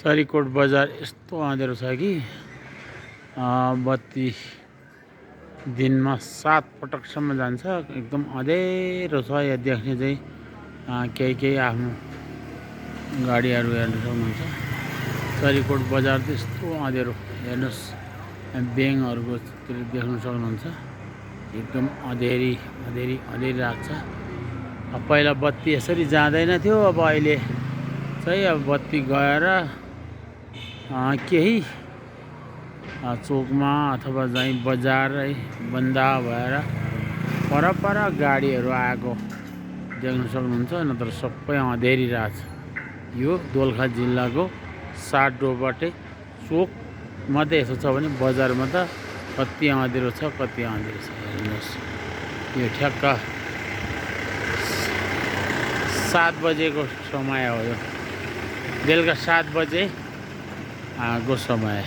सरीकोट बजार यस्तो अँध्यारो छ कि बत्ती दिनमा 7 पटकसम्म जान्छ। एकदम अँध्यारो छ। यहाँ देख्ने चाहिँ केही आफ्नो गाडीहरू हेर्न सक्नुहुन्छ। सरीकोट बजार त यस्तो अँध्यारो हेर्नुहोस्, ब्याङहरूको देख्न सक्नुहुन्छ। एकदम अँधेरी रात छ। पहिला बत्ती यसरी जाँदैन थियो, अब अहिले चाहिँ अब बत्ती गएर केही चोकमा अथवा चाहिँ बजार है बन्दा भएर पर गाडीहरू आएको देख्न सक्नुहुन्छ। नत्र सबै अँधेरी रात छ। यो दोलखा जिल्लाको साटोबाटे चोकमा त यसो छ भने बजारमा त कति अँधेरो छ, कति अँधेरो छ। हेर्नुहोस्, यो ठ्याक्क 7 बजेको समय हो। यो बेलुका 7 बजे को समय।